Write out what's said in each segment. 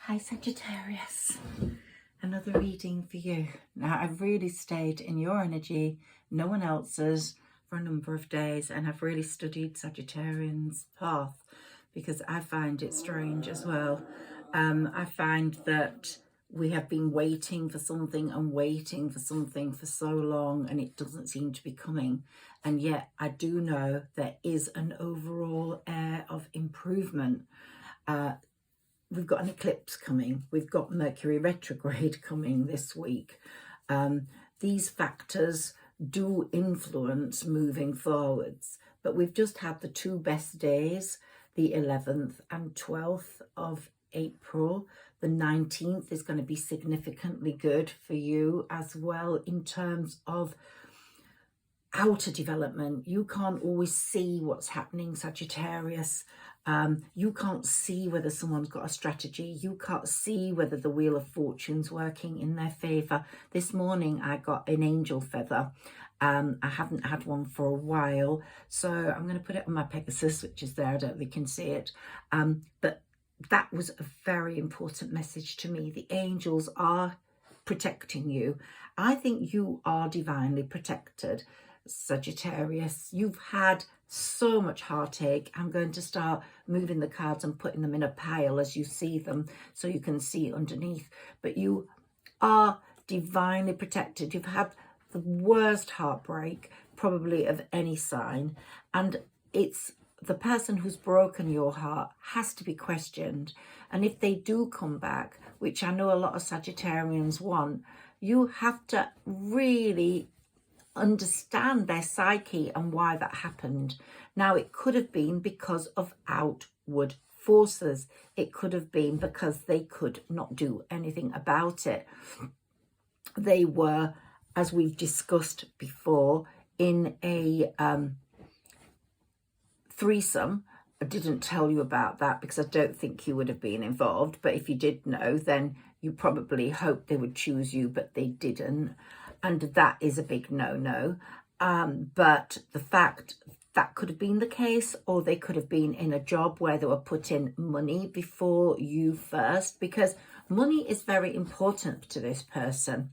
Hi Sagittarius, another reading for you. Now I've really stayed in your energy, no one else's, for a number of days, and I've really studied Sagittarian's path because I find it strange as well. I find that we have been waiting for something and waiting for something for so long and it doesn't seem to be coming, and yet I do know there is an overall air of improvement. We've got an eclipse coming, we've got Mercury retrograde coming this week. These factors do influence moving forwards, but we've just had the two best days, the 11th and 12th of April. The 19th is going to be significantly good for you as well in terms of outer development. You can't always see what's happening, Sagittarius. You can't see whether someone's got a strategy. You can't see whether the Wheel of Fortune's working in their favour. This morning I got an angel feather. I haven't had one for a while, so I'm going to put it on my Pegasus, which is there. I don't think you can see it. But that was a very important message to me. The angels are protecting you. I think you are divinely protected, Sagittarius. You've had so much heartache. I'm going to start moving the cards and putting them in a pile as you see them so you can see underneath. But you are divinely protected. You've had the worst heartbreak probably of any sign, and it's the person who's broken your heart has to be questioned. And if they do come back, which I know a lot of Sagittarians want, you have to really understand their psyche and why that happened. Now, it could have been because of outward forces. It could have been because they could not do anything about it. They were, as we've discussed before, in a threesome. I didn't tell you about that because I don't think you would have been involved, but if you did know, then you probably hoped they would choose you, but they didn't. And that is a big no-no. But the fact that could have been the case, or they could have been in a job where they were putting money before you first, because money is very important to this person.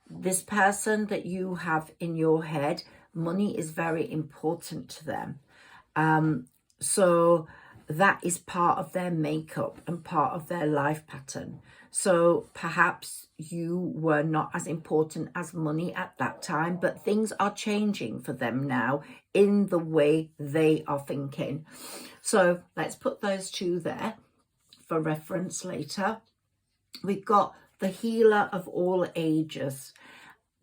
This person that you have in your head, money is very important to them. So that is part of their makeup and part of their life pattern. So perhaps you were not as important as money at that time, but things are changing for them now in the way they are thinking. So let's put those two there for reference later. We've got the healer of all ages,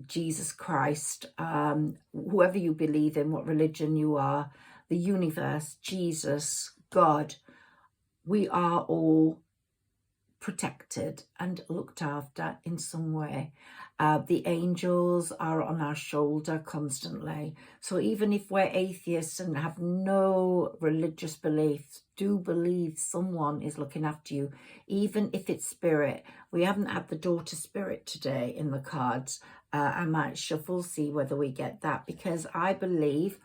Jesus Christ, whoever you believe in, what religion you are, the universe, Jesus, God. We are all protected and looked after in some way. The angels are on our shoulder constantly. So even if we're atheists and have no religious beliefs, do believe someone is looking after you, even if it's spirit. We haven't had the daughter spirit today in the cards. I might shuffle, see whether we get that, because I believe,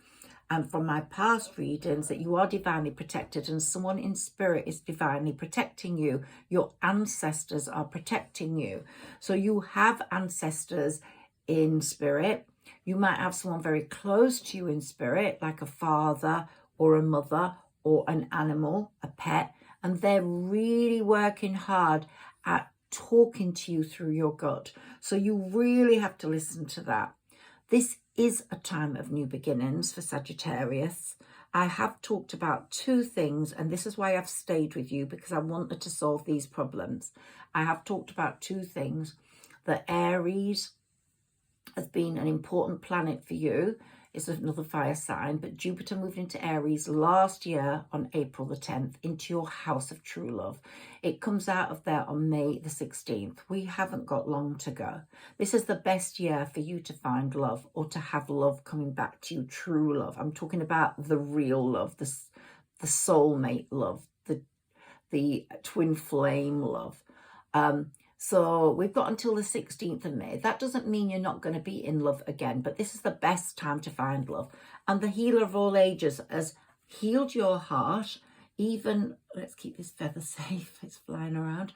and from my past readings, that you are divinely protected and someone in spirit is divinely protecting you. Your ancestors are protecting you. So you have ancestors in spirit. You might have someone very close to you in spirit, like a father or a mother or an animal, a pet, and they're really working hard at talking to you through your gut. So you really have to listen to that. This is a time of new beginnings for Sagittarius. I have talked about two things, and this is why I've stayed with you, because I wanted to solve these problems. I have talked about two things. The Aries has been an important planet for you. It's another fire sign, but Jupiter moved into Aries last year on April the 10th into your house of true love. It comes out of there on May the 16th. We haven't got long to go. This is the best year for you to find love, or to have love coming back to you, true love. I'm talking about the real love, the soulmate love, the twin flame love. So we've got until the 16th of May. That doesn't mean you're not going to be in love again, but this is the best time to find love. And the healer of all ages has healed your heart. even, let's keep this feather safe, it's flying around.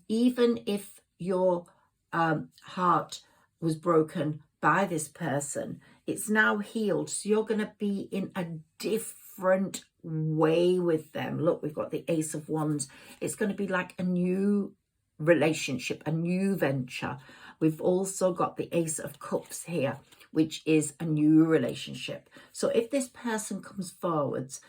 Even if your heart was broken by this person, it's now healed. So you're going to be in a different way with them. Look, we've got the Ace of Wands. It's going to be like a new relationship, a new venture. We've also got the Ace of Cups here, which is a new relationship. So if this person comes forwards,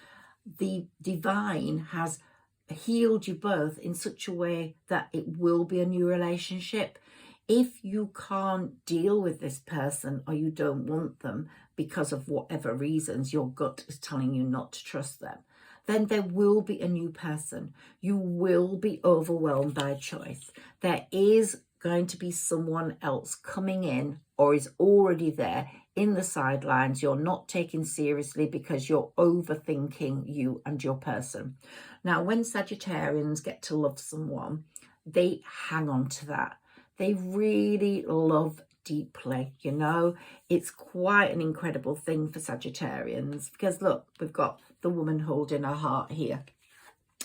the divine has healed you both in such a way that it will be a new relationship. If you can't deal with this person or you don't want them because of whatever reasons, your gut is telling you not to trust them, then there will be a new person. You will be overwhelmed by choice. There is going to be someone else coming in or is already there in the sidelines. You're not taken seriously because you're overthinking you and your person. Now, when Sagittarians get to love someone, they hang on to that. They really love deeply, you know. It's quite an incredible thing for Sagittarians because look, we've got the woman holding her heart here.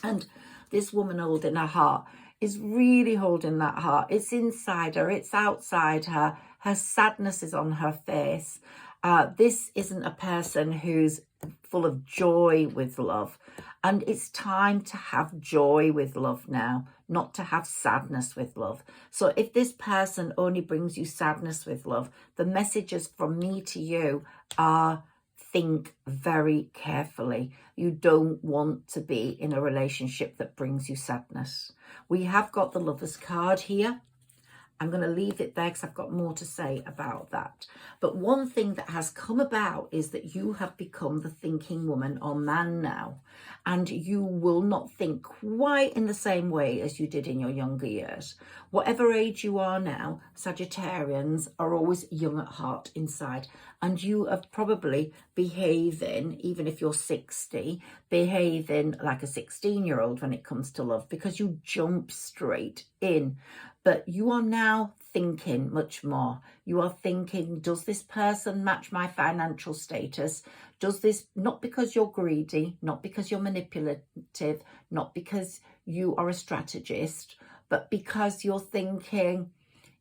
And this woman holding her heart is really holding that heart. It's inside her, it's outside her. Her sadness is on her face. This isn't a person who's full of joy with love. And it's time to have joy with love now, not to have sadness with love. So if this person only brings you sadness with love, the messages from me to you are think very carefully. You don't want to be in a relationship that brings you sadness. We have got the Lovers card here. I'm going to leave it there because I've got more to say about that. But one thing that has come about is that you have become the thinking woman or man now. And you will not think quite in the same way as you did in your younger years. Whatever age you are now, Sagittarians are always young at heart inside. And you are probably behaving, even if you're 60, behaving like a 16-year-old when it comes to love because you jump straight in. But you are now thinking much more. You are thinking, does this person match my financial status? Does this, not because you're greedy, not because you're manipulative, not because you are a strategist, but because you're thinking,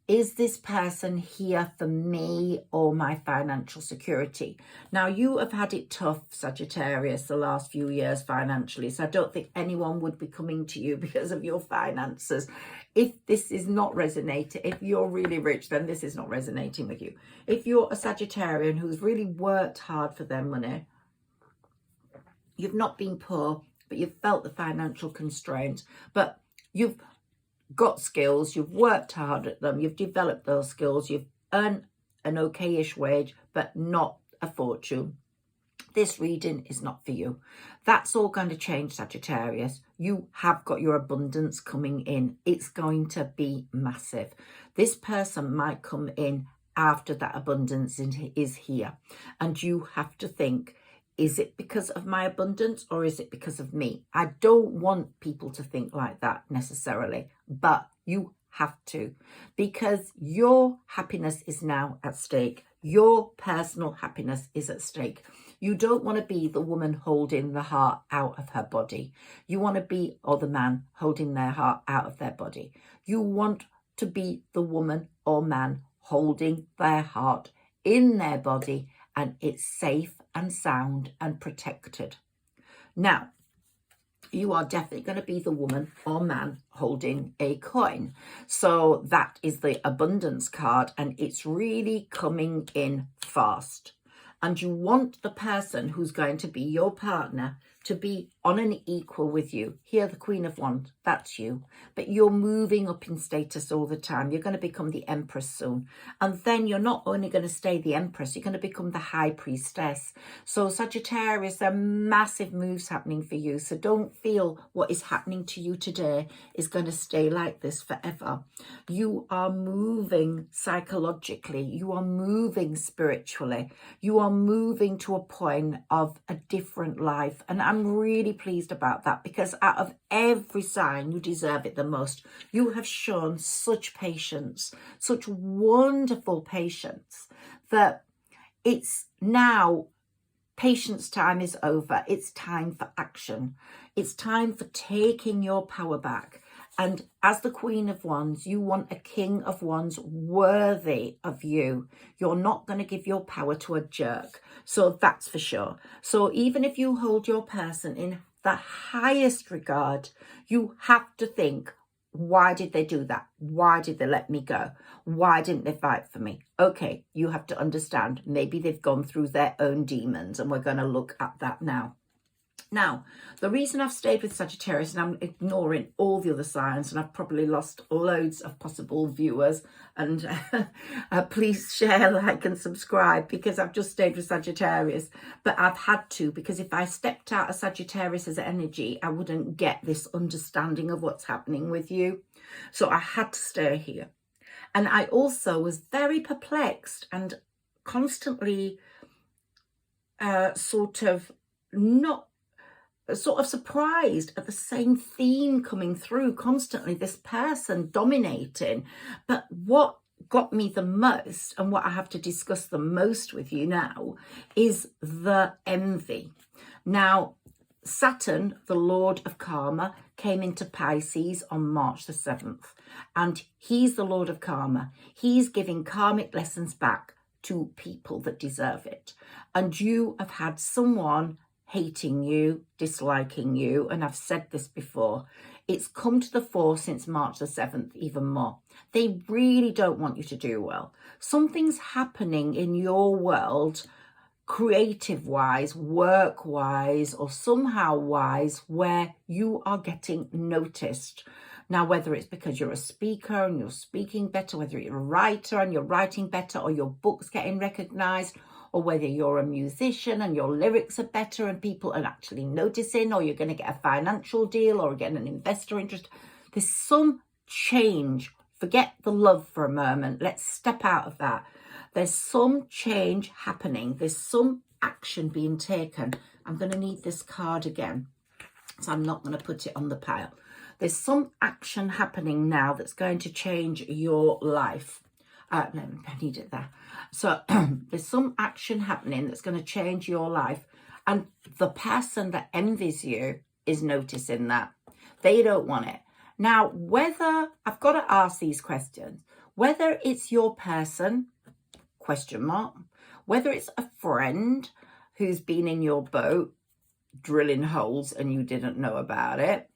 is this person here for me or my financial security? Now, you have had it tough, Sagittarius, the last few years financially. So I don't think anyone would be coming to you because of your finances. If this is not resonating, if you're really rich, then this is not resonating with you. If you're a Sagittarian who's really worked hard for their money, you've not been poor, but you've felt the financial constraint, but you've got skills, you've worked hard at them, you've developed those skills, you've earned an okay-ish wage, but not a fortune. This reading is not for you. That's all going to change, Sagittarius. You have got your abundance coming in. It's going to be massive. This person might come in after that abundance is here. And you have to think, is it because of my abundance or is it because of me? I don't want people to think like that necessarily, but you have to, because your happiness is now at stake. Your personal happiness is at stake. You don't want to be the woman holding the heart out of her body. You want to be, or the man holding their heart out of their body. You want to be the woman or man holding their heart in their body, and it's safe and sound and protected. Now, you are definitely going to be the woman or man holding a coin. So that is the abundance card, and it's really coming in fast. And you want the person who's going to be your partner to be on an equal with you. Here, the Queen of Wands, that's you. But you're moving up in status all the time. You're going to become the Empress soon. And then you're not only going to stay the Empress, you're going to become the High Priestess. So Sagittarius, there are massive moves happening for you. So don't feel what is happening to you today is going to stay like this forever. You are moving psychologically. You are moving spiritually. You are moving to a point of a different life. And I'm really pleased about that, because out of every sign, you deserve it the most. You have shown such patience, such wonderful patience, that it's now Patience time is over. It's time for action. It's time for taking your power back. And as the Queen of Wands, you want a King of Wands worthy of you. You're not going to give your power to a jerk. So that's for sure. So even if you hold your person in the highest regard, you have to think, why did they do that? Why did they let me go? Why didn't they fight for me? Okay, you have to understand, maybe they've gone through their own demons, and we're going to look at that now. Now, the reason I've stayed with Sagittarius, and I'm ignoring all the other signs, and I've probably lost loads of possible viewers, and please share, like and subscribe, because I've just stayed with Sagittarius, but I've had to, because if I stepped out of Sagittarius's energy, I wouldn't get this understanding of what's happening with you. So I had to stay here. And I also was very perplexed and constantly sort of surprised at the same theme coming through constantly, this person dominating. But what got me the most, and what I have to discuss the most with you now, is the envy. Now, Saturn, the Lord of Karma, came into Pisces on March the 7th, and he's the Lord of Karma. He's giving karmic lessons back to people that deserve it. And you have had someone hating you, disliking you, and I've said this before, it's come to the fore since March the 7th even more. They really don't want you to do well. Something's happening in your world, creative-wise, work-wise, or somehow-wise, where you are getting noticed. Now, whether it's because you're a speaker and you're speaking better, whether you're a writer and you're writing better, or your book's getting recognised, or whether you're a musician and your lyrics are better and people are actually noticing, or you're going to get a financial deal or get an investor interest. There's some change. Forget the love for a moment. Let's step out of that. There's some change happening. There's some action being taken. I'm going to need this card again, so I'm not going to put it on the pile. There's some action happening now that's going to change your life. No, I need it there. So there's some action happening that's going to change your life. And the person that envies you is noticing that. They don't want it. Now, whether, I've got to ask these questions, whether it's your person, question mark, whether it's a friend who's been in your boat drilling holes and you didn't know about it,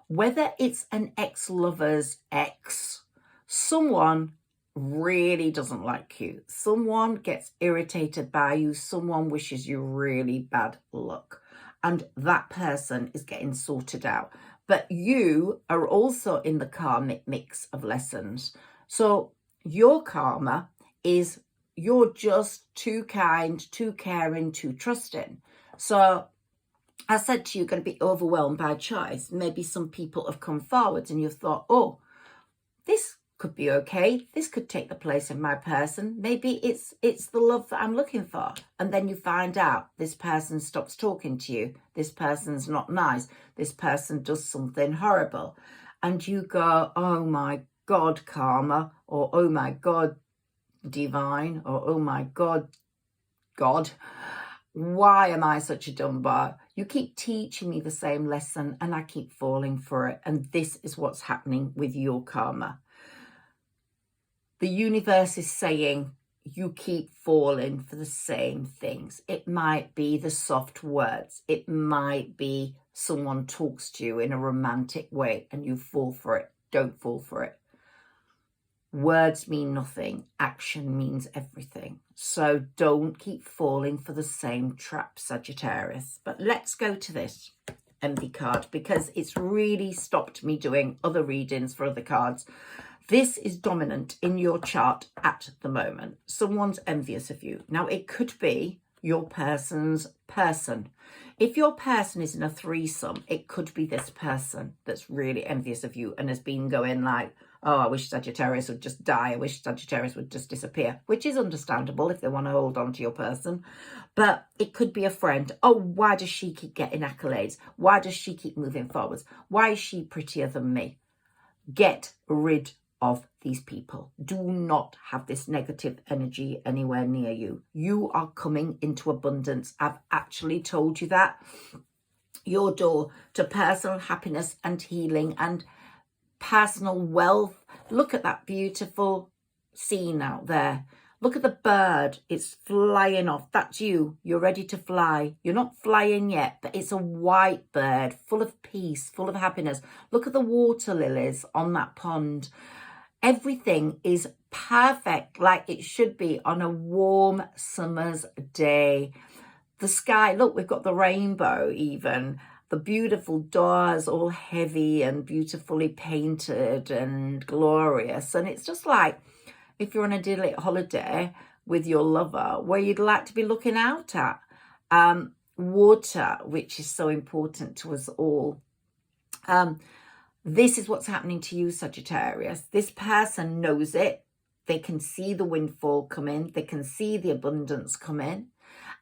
whether it's an ex-lover's ex, someone really doesn't like you, someone gets irritated by you, someone wishes you really bad luck, and that person is getting sorted out. But you are also in the karmic mix of lessons. So your karma is you're just too kind, too caring, too trusting. So I said to you, you're going to be overwhelmed by choice. Maybe some people have come forward and you've thought, oh, this could be okay. This could take the place of my person. Maybe it's the love that I'm looking for. And then you find out this person stops talking to you. This person's not nice. This person does something horrible. And you go, oh my God, karma, or oh my God, divine, or oh my God, God, why am I such a dumb bar? You keep teaching me the same lesson and I keep falling for it. And this is what's happening with your karma. The universe is saying you keep falling for the same things. It might be the soft words. It might be someone talks to you in a romantic way and you fall for it. Don't fall for it. Words mean nothing. Action means everything. So don't keep falling for the same trap, Sagittarius. But let's go to this envy card because it's really stopped me doing other readings for other cards. This is dominant in your chart at the moment. Someone's envious of you. Now, it could be your person's person. If your person is in a threesome, it could be this person that's really envious of you and has been going like, oh, I wish Sagittarius would just die. I wish Sagittarius would just disappear, which is understandable if they want to hold on to your person. But it could be a friend. Oh, why does she keep getting accolades? Why does she keep moving forwards? Why is she prettier than me? Get rid of these people. Do not have this negative energy anywhere near you. You are coming into abundance. I've actually told you that. Your door to personal happiness and healing and personal wealth. Look at that beautiful scene out there. Look at the bird. It's flying off. That's you. You're ready to fly. You're not flying yet, but it's a white bird full of peace, full of happiness. Look at the water lilies on that pond. Everything is perfect, like it should be on a warm summer's day. The sky, look, we've got the rainbow even. The beautiful doors, all heavy and beautifully painted and glorious. And it's just like if you're on a idyllic holiday with your lover, where you'd like to be looking out at. Water, which is so important to us all. This is what's happening to you, Sagittarius. This person knows it. They can see the windfall come in. They can see the abundance come in.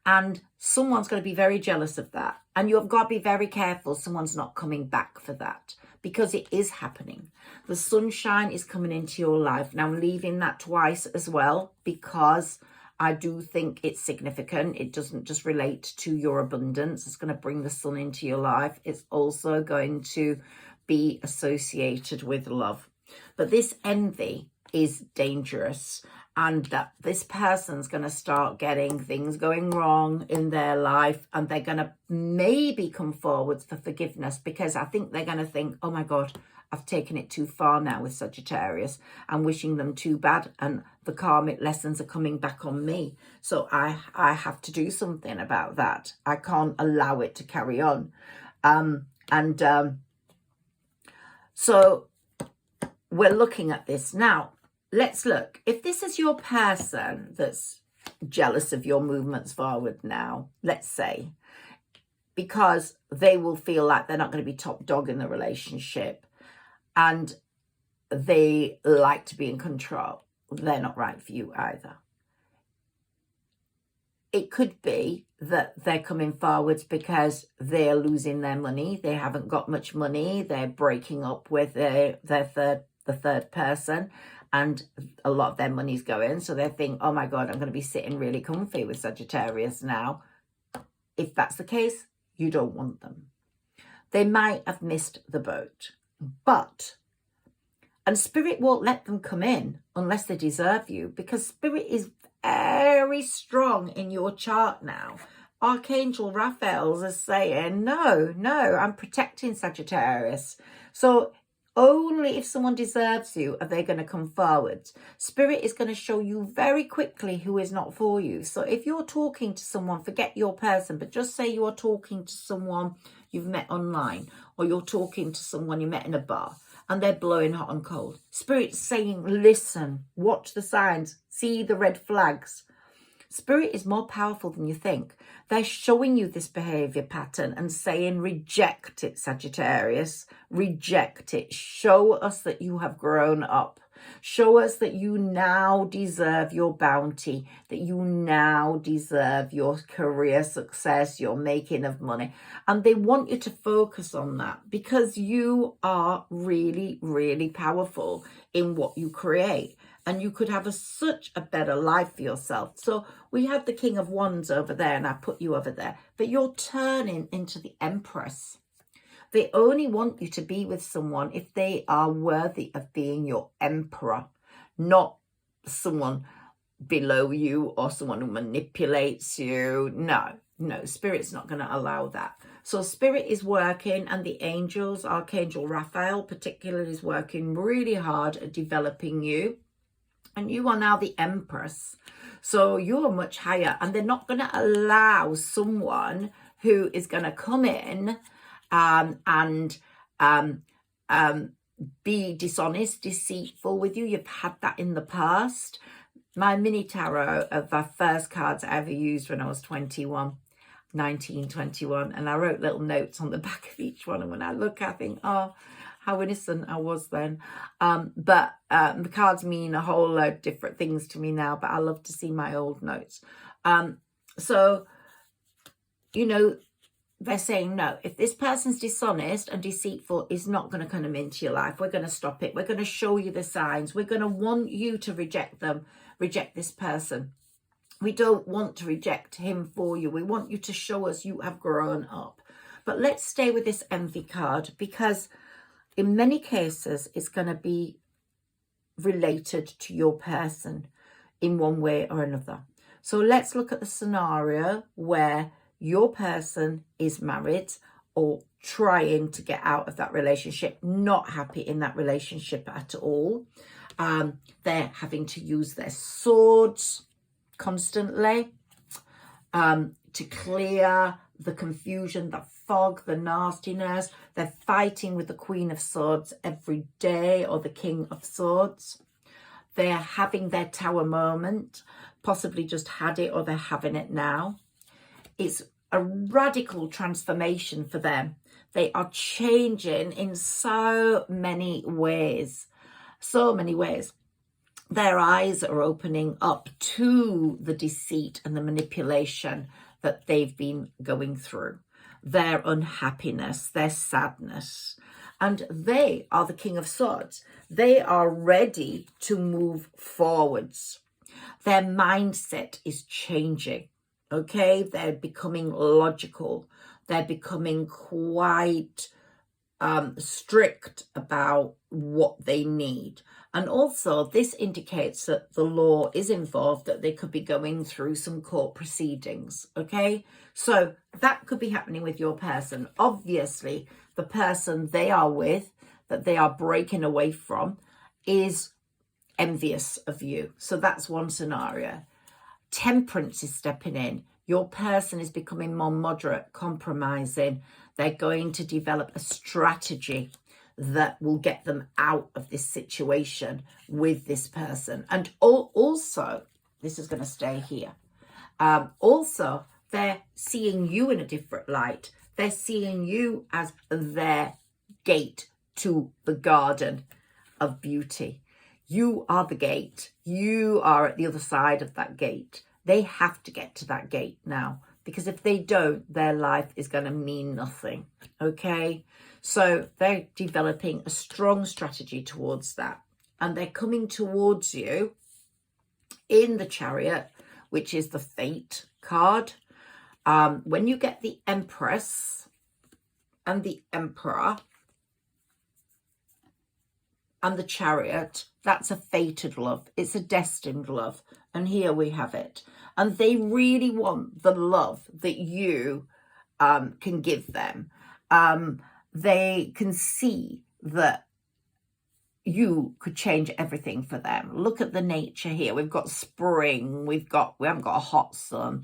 And someone's going to be very jealous of that. And you've got to be very careful someone's not coming back for that, because it is happening. The sunshine is coming into your life. Now, I'm leaving that twice as well, because I do think it's significant. It doesn't just relate to your abundance. It's going to bring the sun into your life. It's also going to be associated with love. But this envy is dangerous, and that this person's going to start getting things going wrong in their life, and they're going to maybe come forwards for forgiveness, because I think they're going to think, oh my God, I've taken it too far now with Sagittarius. I'm wishing them too bad, and the karmic lessons are coming back on me. So I have to do something about that. I can't allow it to carry on. So we're looking at this now. Let's look. If this is your person that's jealous of your movements forward now, let's say, because they will feel like they're not going to be top dog in the relationship and they like to be in control, they're not right for you either. It could be that they're coming forwards because they're losing their money. They haven't got much money. They're breaking up with the third person, and a lot of their money's going. So they think, oh my God, I'm going to be sitting really comfy with Sagittarius now. If that's the case, you don't want them. They might have missed the boat, and Spirit won't let them come in unless they deserve you, because Spirit is very strong in your chart now. Archangel Raphael is saying, no, I'm protecting Sagittarius. So only if someone deserves you are they going to come forward. Spirit is going to show you very quickly who is not for you. So if you're talking to someone, forget your person, but just say you're talking to someone you've met online, or you're talking to someone you met in a bar, and they're blowing hot and cold. Spirit's saying, listen, watch the signs, see the red flags. Spirit is more powerful than you think. They're showing you this behavior pattern and saying, reject it, Sagittarius. Reject it. Show us that you have grown up. Show us that you now deserve your bounty, that you now deserve your career success, your making of money. And they want you to focus on that, because you are really, really powerful in what you create. And you could have such a better life for yourself. So we have the King of Wands over there, and I put you over there. But you're turning into the Empress. They only want you to be with someone if they are worthy of being your emperor, not someone below you or someone who manipulates you. No, Spirit's not going to allow that. So Spirit is working, and the angels, Archangel Raphael particularly, is working really hard at developing you. And you are now the Empress. So you're much higher, and they're not going to allow someone who is going to come in and be dishonest, deceitful with you. You've had that in the past. My mini tarot of the first cards I ever used when I was 1921, and I wrote little notes on the back of each one, and when I look, I think, oh, how innocent I was then. But the cards mean a whole load of different things to me now, but I love to see my old notes. So, you know, they're saying, no, if this person's dishonest and deceitful, is not going to come into your life. We're going to stop it. We're going to show you the signs. We're going to want you to reject them, reject this person. We don't want to reject him for you. We want you to show us you have grown up. But let's stay with this envy card, because in many cases, it's going to be related to your person in one way or another. So let's look at the scenario where your person is married or trying to get out of that relationship, not happy in that relationship at all. They're having to use their swords constantly to clear the confusion, the fog, the nastiness. They're fighting with the Queen of Swords every day, or the King of Swords. They're having their Tower moment, possibly just had it, or they're having it now. It's a radical transformation for them. They are changing in so many ways. So many ways. Their eyes are opening up to the deceit and the manipulation that they've been going through. Their unhappiness, their sadness. And they are the King of Swords. They are ready to move forwards. Their mindset is changing. Okay, they're becoming logical. They're becoming quite strict about what they need. And also, this indicates that the law is involved, that they could be going through some court proceedings. Okay, so that could be happening with your person. Obviously, the person they are with, that they are breaking away from, is envious of you. So that's one scenario. Temperance is stepping in. Your person is becoming more moderate, compromising. They're going to develop a strategy that will get them out of this situation with this person. And also, this is going to stay here. Also, they're seeing you in a different light. They're seeing you as their gate to the garden of beauty. You are the gate. You are at the other side of that gate. They have to get to that gate now, because if they don't, their life is going to mean nothing. Okay? So they're developing a strong strategy towards that. And they're coming towards you in the Chariot, which is the Fate card. When you get the Empress and the Emperor and the Chariot, that's a fated love. It's a destined love. And here we have it. And they really want the love that you can give them. They can see that you could change everything for them. Look at the nature here. We've got spring. We haven't got a hot sun.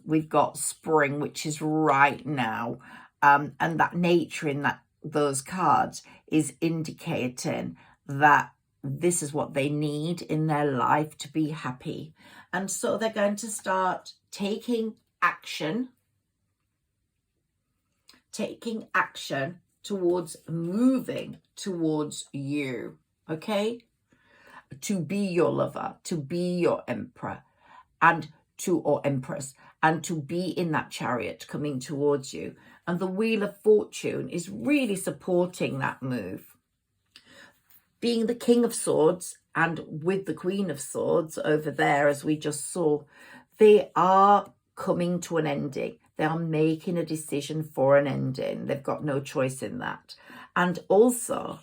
We've got spring, which is right now. And that nature in those cards is indicating that this is what they need in their life to be happy. And so they're going to start taking action towards moving towards you, okay? To be your lover, to be your emperor, or empress, and to be in that chariot coming towards you. And the Wheel of Fortune is really supporting that move. Being the King of Swords and with the Queen of Swords over there, as we just saw, they are coming to an ending. They are making a decision for an ending. They've got no choice in that. And also,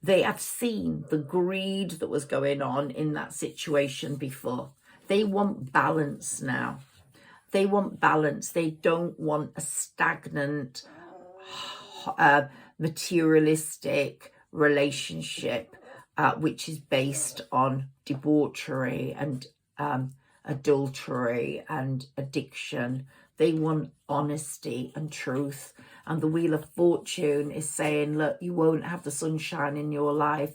they have seen the greed that was going on in that situation before. They want balance now. They want balance. They don't want a stagnant, materialistic relationship, which is based on debauchery and adultery and addiction. They want honesty and truth. And the Wheel of Fortune is saying, look, you won't have the sunshine in your life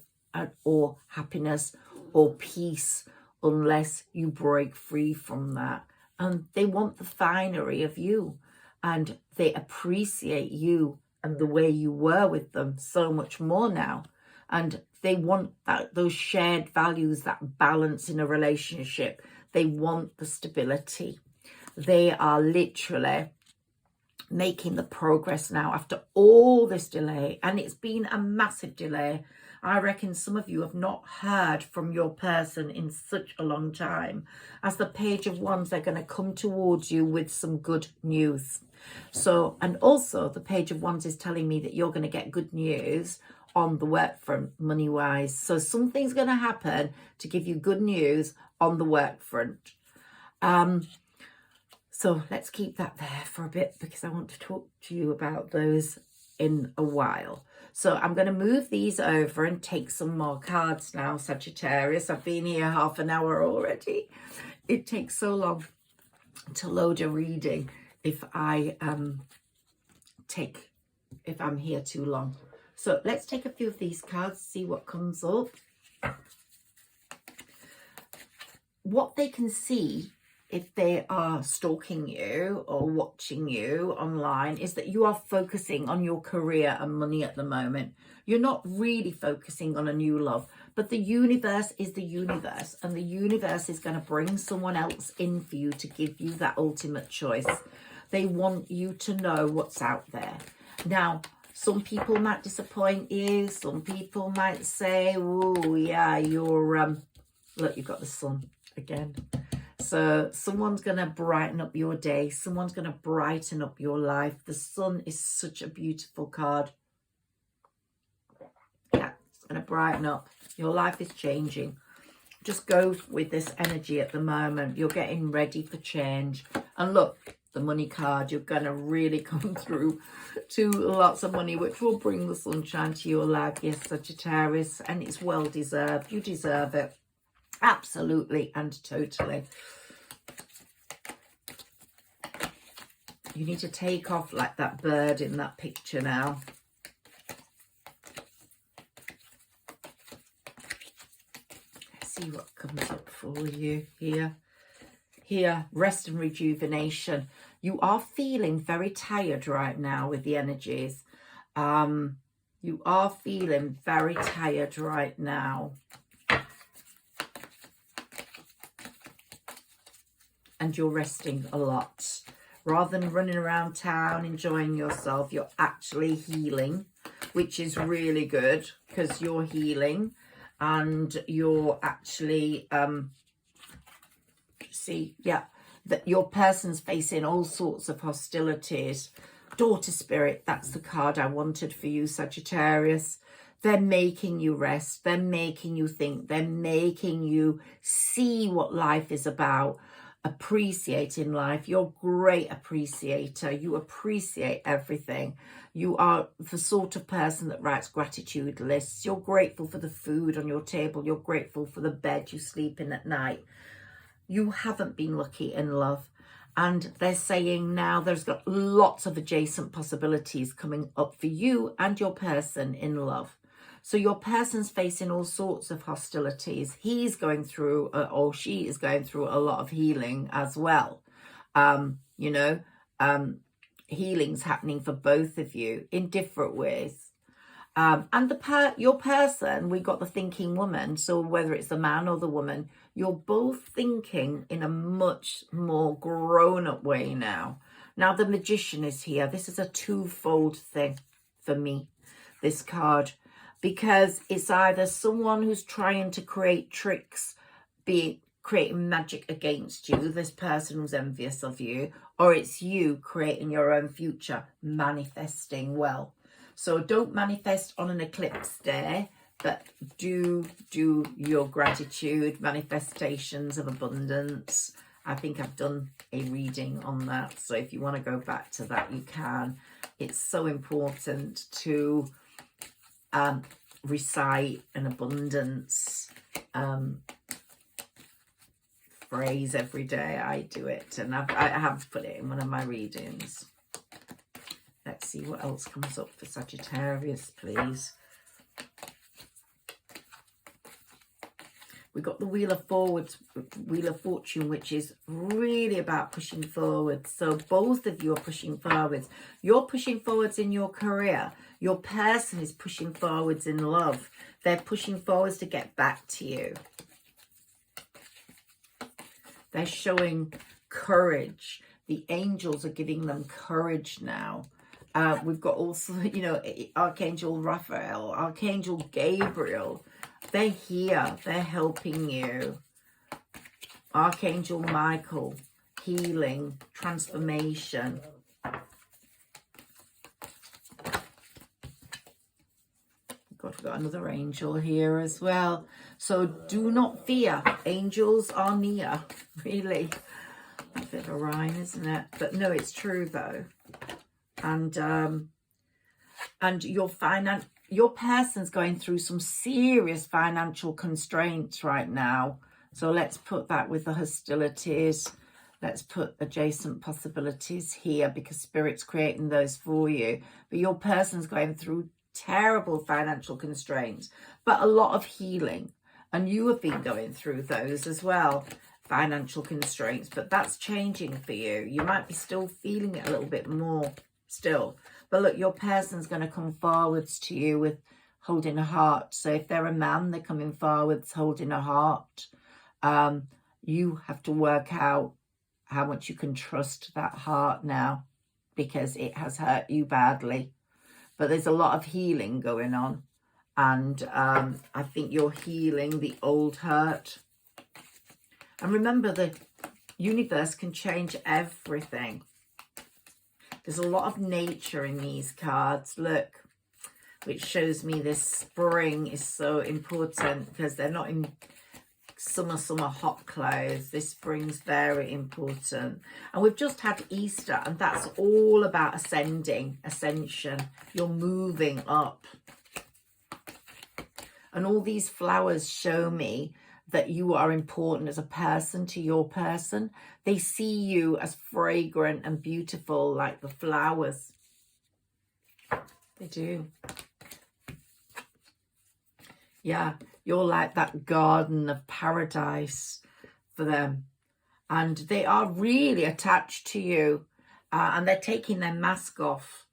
or happiness or peace unless you break free from that. And they want the finery of you, and they appreciate you and the way you were with them so much more now. And they want those shared values, that balance in a relationship. They want the stability. They are literally making the progress now after all this delay. And it's been a massive delay. I reckon some of you have not heard from your person in such a long time. As the Page of Wands, they're going to come towards you with some good news. So, and also the Page of Wands is telling me that you're going to get good news on the work front, money-wise. So something's going to happen to give you good news on the work front. So let's keep that there for a bit, because I want to talk to you about those in a while. So I'm going to move these over and take some more cards now, Sagittarius. I've been here half an hour already. It takes so long to load a reading if I'm here too long. So let's take a few of these cards, see what comes up. What they can see if they are stalking you or watching you online is that you are focusing on your career and money at the moment. You're not really focusing on a new love, but the universe is the universe, and the universe is going to bring someone else in for you to give you that ultimate choice. They want you to know what's out there. Now, some people might disappoint you. Some people might say, oh, yeah, you're, look, you've got the sun again. So someone's going to brighten up your day. Someone's going to brighten up your life. The sun is such a beautiful card. Yeah, it's going to brighten up. Your life is changing. Just go with this energy at the moment. You're getting ready for change. And look, the money card, you're going to really come through to lots of money, which will bring the sunshine to your life. Yes, Sagittarius, and it's well deserved. You deserve it. Absolutely and totally. You need to take off like that bird in that picture now. Let's see what comes up for you here. Here, rest and rejuvenation. You are feeling very tired right now with the energies. You are feeling very tired right now. And you're resting a lot. Rather than running around town enjoying yourself, you're actually healing, which is really good, because you're healing and you're actually that your person's facing all sorts of hostilities. Daughter spirit, that's the card I wanted for you, Sagittarius. They're making you rest. They're making you think. They're making you see what life is about. Appreciating life. You're a great appreciator. You appreciate everything. You are the sort of person that writes gratitude lists. You're grateful for the food on your table. You're grateful for the bed you sleep in at night. You haven't been lucky in love. And they're saying now there's got lots of adjacent possibilities coming up for you and your person in love. So your person's facing all sorts of hostilities. He's going through, or she is going through a lot of healing as well. Healing's happening for both of you in different ways. And your person, we got the thinking woman. So whether it's the man or the woman, you're both thinking in a much more grown-up way now. Now the Magician is here. This is a twofold thing for me, this card. Because it's either someone who's trying to create tricks, creating magic against you, this person who's envious of you, or it's you creating your own future, manifesting well. So don't manifest on an eclipse day, but do your gratitude, manifestations of abundance. I think I've done a reading on that. So if you want to go back to that, you can. It's so important to recite an abundance phrase every day. I do it, and I have put it in one of my readings. Let's see what else comes up for Sagittarius, please. We got the Wheel of Fortune, which is really about pushing forward. So both of you are pushing forwards. You're pushing forwards in your career. Your person is pushing forwards in love. They're pushing forwards to get back to you. They're showing courage. the angels are giving them courage now. We've got also, you know, Archangel Raphael, Archangel Gabriel. They're here. They're helping you. Archangel Michael, healing, transformation. God, we've got another angel here as well. So do not fear. Angels are near. Really. A bit of a rhyme, isn't it? But no, it's true though. And your person's going through some serious financial constraints right now. So let's put that with the hostilities. Let's put adjacent possibilities here, because Spirit's creating those for you. But your person's going through terrible financial constraints, but a lot of healing. And you have been going through those as well, financial constraints. But that's changing for you. You might be still feeling it a little bit more still. But look, your person's going to come forwards to you with holding a heart. So if they're a man, they're coming forwards holding a heart. You have to work out how much you can trust that heart now, because it has hurt you badly. But there's a lot of healing going on. And I think you're healing the old hurt. And remember, the universe can change everything. There's a lot of nature in these cards, look, which shows me this spring is so important, because they're not in summer hot clothes. This spring's very important. And we've just had Easter, and that's all about ascension. You're moving up. And all these flowers show me that you are important as a person to your person. They see you as fragrant and beautiful like the flowers. They do. Yeah, you're like that garden of paradise for them. And they are really attached to you. And they're taking their mask off.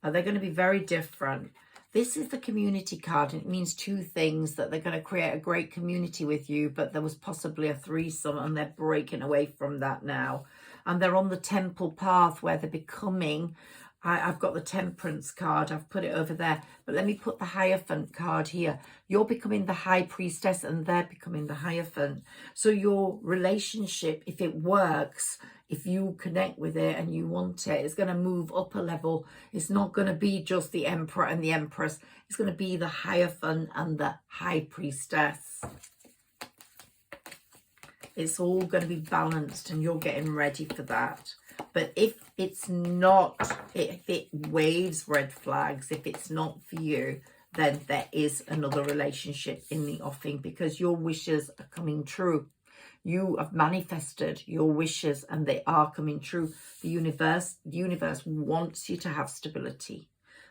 They're going to be very different. This is the community card, and it means two things: that they're going to create a great community with you, but there was possibly a threesome, and they're breaking away from that now. And they're on the temple path where they're becoming, I've got the Temperance card, I've put it over there, but let me put the Hierophant card here. You're becoming the High Priestess, and they're becoming the Hierophant. So your relationship, if it works, if you connect with it and you want it, it's going to move up a level. It's not going to be just the Emperor and the Empress. It's going to be the Hierophant and the High Priestess. It's all going to be balanced, and you're getting ready for that. But if it's not, if it waves red flags, if it's not for you, then there is another relationship in the offing, because your wishes are coming true. You have manifested your wishes, and they are coming true. The universe wants you to have stability.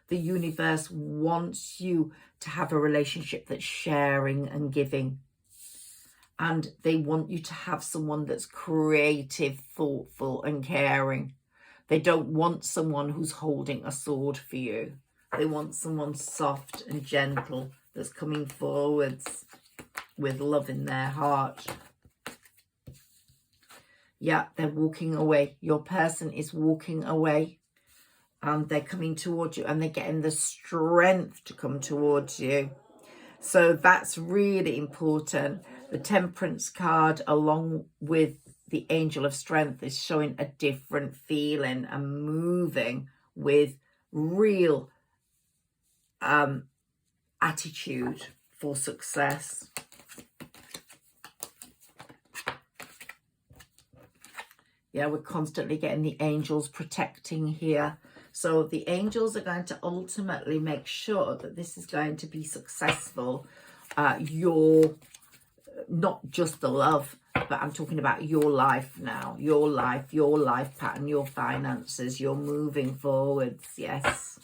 The universe wants you to have a relationship that's sharing and giving. And they want you to have someone that's creative, thoughtful, and caring. They don't want someone who's holding a sword for you. They want someone soft and gentle that's coming forwards with love in their heart. Yeah, they're walking away. Your person is walking away, and they're coming towards you, and they're getting the strength to come towards you. So that's really important. The Temperance card, along with the Angel of Strength, is showing a different feeling and moving with real attitude for success. Yeah, we're constantly getting the angels protecting here. So the angels are going to ultimately make sure that this is going to be successful. Your, not just the love, but I'm talking about your life now. Your life pattern, your finances, you're moving forwards, yes.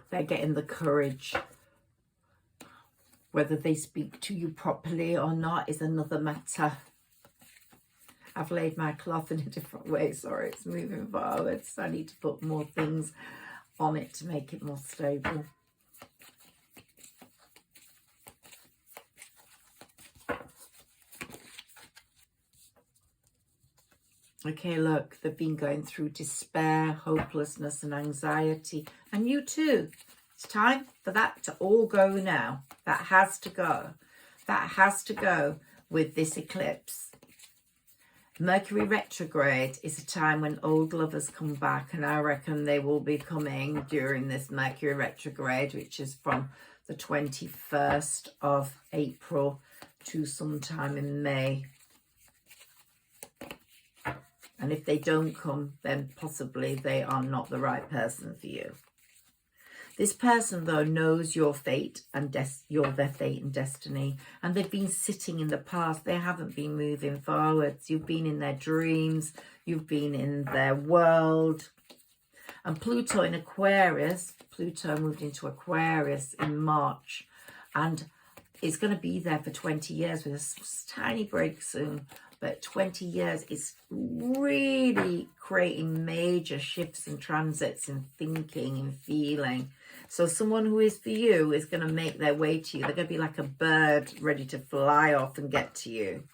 They're getting the courage. Whether they speak to you properly or not is another matter. I've laid my cloth in a different way. Sorry, it's moving forwards. I need to put more things on it to make it more stable. Okay, look, they've been going through despair, hopelessness and anxiety. And you too. It's time for that to all go now. That has to go. That has to go with this eclipse. Mercury retrograde is a time when old lovers come back, and I reckon they will be coming during this Mercury retrograde, which is from the 21st of April to sometime in May. And if they don't come, then possibly they are not the right person for you. This person, though, knows your fate and you're their fate and destiny. And they've been sitting in the past. They haven't been moving forwards. You've been in their dreams. You've been in their world. And Pluto in Aquarius, Pluto moved into Aquarius in March. And it's going to be there for 20 years with a tiny break soon. But 20 years is really creating major shifts and transits in thinking and feeling. So someone who is for you is going to make their way to you. They're going to be like a bird ready to fly off and get to you.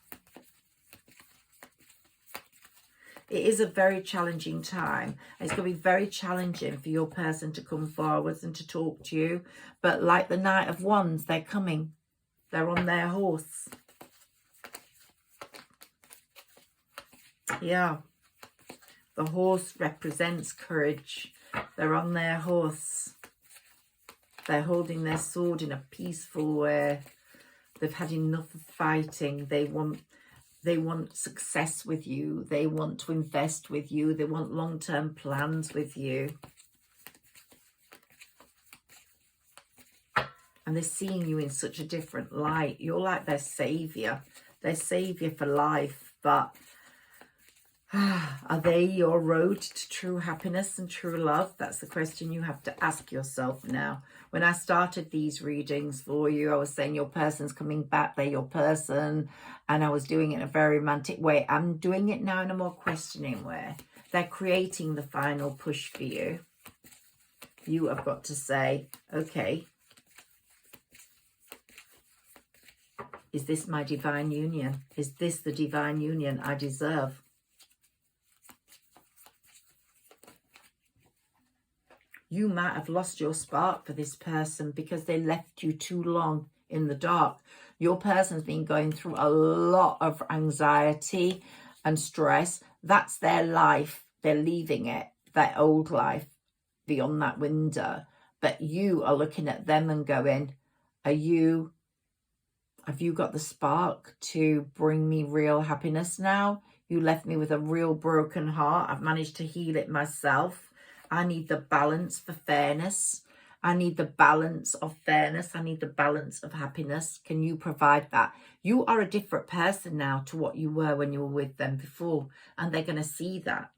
It is a very challenging time. It's going to be very challenging for your person to come forwards and to talk to you. But like the Knight of Wands, they're coming. They're on their horse. Yeah, the horse represents courage. They're on their horse. They're holding their sword in a peaceful way. They've had enough of fighting. They want success with you. They want to invest with you. They want long-term plans with you. And they're seeing you in such a different light. You're like their savior. Their savior for life, but are they your road to true happiness and true love? That's the question you have to ask yourself now. When I started these readings for you, I was saying your person's coming back, they're your person, and I was doing it in a very romantic way. I'm doing it now in a more questioning way. They're creating the final push for you. You have got to say, okay, is this my divine union? Is this the divine union I deserve? You might have lost your spark for this person because they left you too long in the dark. Your person's been going through a lot of anxiety and stress. That's their life. They're leaving it, their old life, beyond that window. But you are looking at them and going, have you got the spark to bring me real happiness now? You left me with a real broken heart. I've managed to heal it myself. I need the balance for fairness. I need the balance of fairness. I need the balance of happiness. Can you provide that? You are a different person now to what you were when you were with them before. And they're going to see that.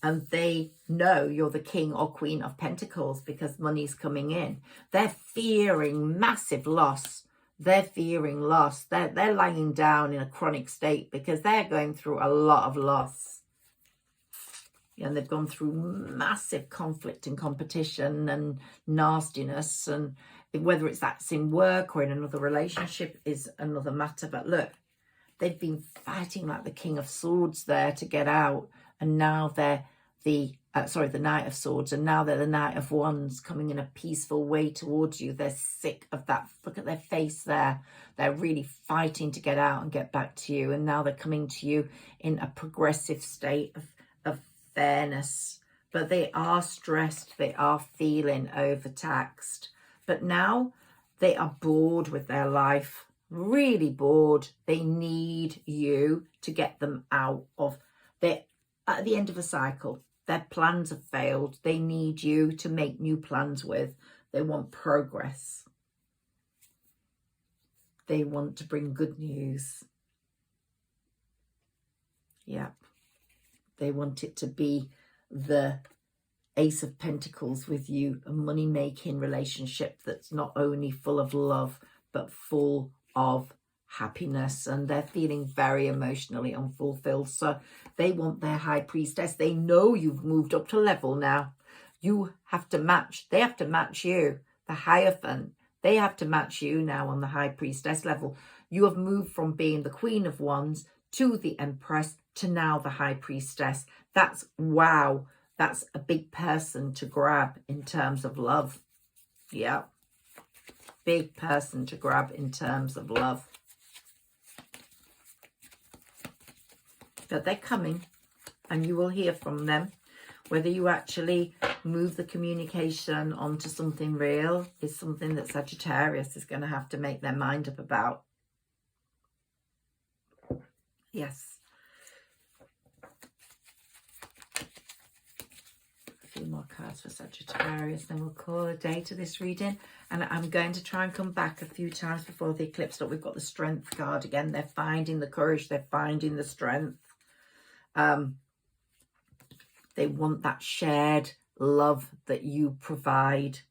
And they know you're the King or Queen of Pentacles because money's coming in. They're fearing massive loss. They're fearing loss. They're lying down in a chronic state because they're going through a lot of loss. And they've gone through massive conflict and competition and nastiness. And whether that's in work or in another relationship is another matter. But look, they've been fighting like the King of Swords there to get out. And now they're the Knight of Swords. And now they're the Knight of Wands coming in a peaceful way towards you. They're sick of that. Look at their face there. They're really fighting to get out and get back to you. And now they're coming to you in a progressive state of fairness, but they are stressed, they are feeling overtaxed, but now they are bored with their life, really bored. They need you to get them out of at the end of a cycle. Their plans have failed. They need you to make new plans with. They want progress. They want to bring good news. Yep. They want it to be the Ace of Pentacles with you, a money-making relationship that's not only full of love, but full of happiness. And they're feeling very emotionally unfulfilled. So they want their High Priestess. They know you've moved up to level now. You have to match. They have to match you. The Hierophant. They have to match you now on the High Priestess level. You have moved from being the Queen of Wands to the Empress to now the High Priestess. That's, wow, that's a big person to grab in terms of love. Yeah, big person to grab in terms of love. But they're coming, and you will hear from them. Whether you actually move the communication onto something real is something that Sagittarius is going to have to make their mind up about. Yes. A few more cards for Sagittarius, then we'll call a day to this reading. And I'm going to try and come back a few times before the eclipse. Look, we've got the Strength card again. They're finding the courage. They're finding the strength. They want that shared love that you provide.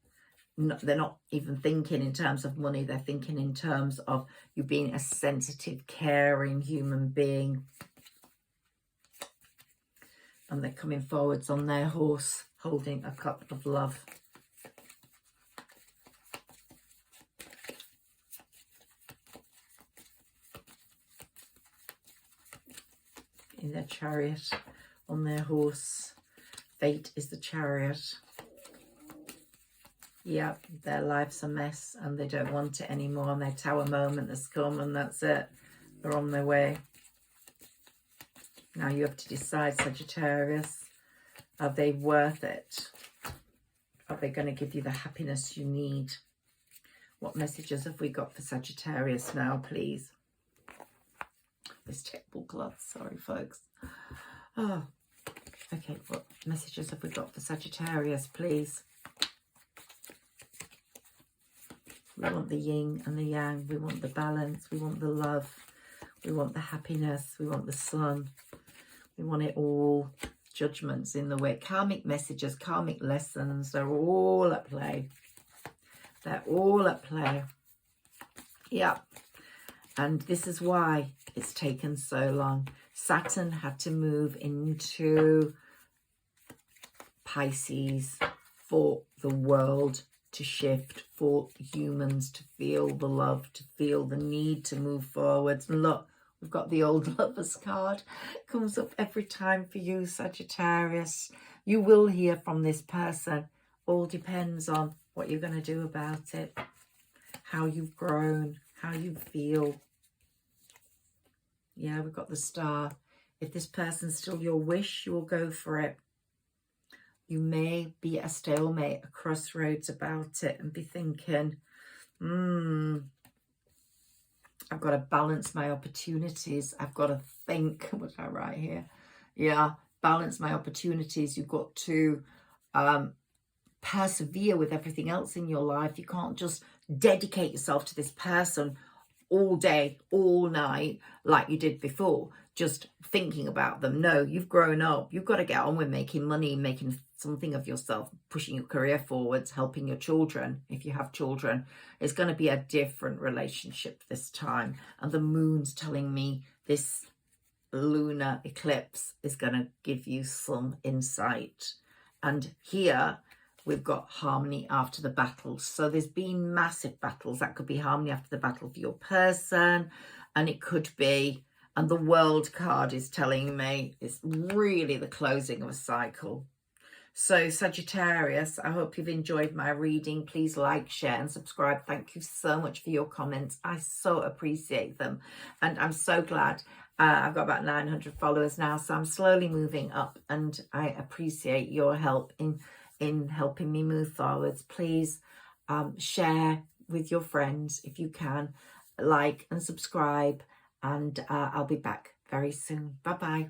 No, they're not even thinking in terms of money. They're thinking in terms of you being a sensitive, caring human being. And they're coming forwards on their horse, holding a cup of love. In their chariot, on their horse. Fate is the chariot. Yep, their life's a mess and they don't want it anymore, and their tower moment has come, and that's it. They're on their way. Now you have to decide, Sagittarius, are they worth it? Are they going to give you the happiness you need? What messages have we got for Sagittarius now, please? This tablecloth, sorry folks. Oh, okay, what messages have we got for Sagittarius, please? We want the yin and the yang. We want the balance. We want the love. We want the happiness. We want the sun. We want it all. Judgments in the way. Karmic messages, karmic lessons, they're all at play. They're all at play. Yeah. And this is why it's taken so long. Saturn had to move into Pisces for the world to shift, for humans to feel the love, to feel the need to move forwards. And look, we've got the old lovers card. It comes up every time for you, Sagittarius. You will hear from this person. All depends on what you're going to do about it, how you've grown, how you feel. Yeah, we've got the Star. If this person's still your wish, you will go for it. You may be at a stalemate, a crossroads about it, and be thinking, I've got to balance my opportunities. I've got to think. What did I write here? Yeah, balance my opportunities. You've got to persevere with everything else in your life. You can't just dedicate yourself to this person all day, all night, like you did before, just thinking about them. No, you've grown up. You've got to get on with making money, making something of yourself, pushing your career forwards, helping your children. If you have children, it's going to be a different relationship this time. And the moon's telling me this lunar eclipse is going to give you some insight. And here we've got harmony after the battle. So there's been massive battles. That could be harmony after the battle for your person. And it could be, and the World card is telling me, it's really the closing of a cycle. So Sagittarius, I hope you've enjoyed my reading. Please like, share and subscribe. Thank you so much for your comments. I so appreciate them. And I'm so glad. I've got about 900 followers now. So I'm slowly moving up. And I appreciate your help in helping me move forwards. Please share with your friends if you can. Like and subscribe. And I'll be back very soon. Bye-bye.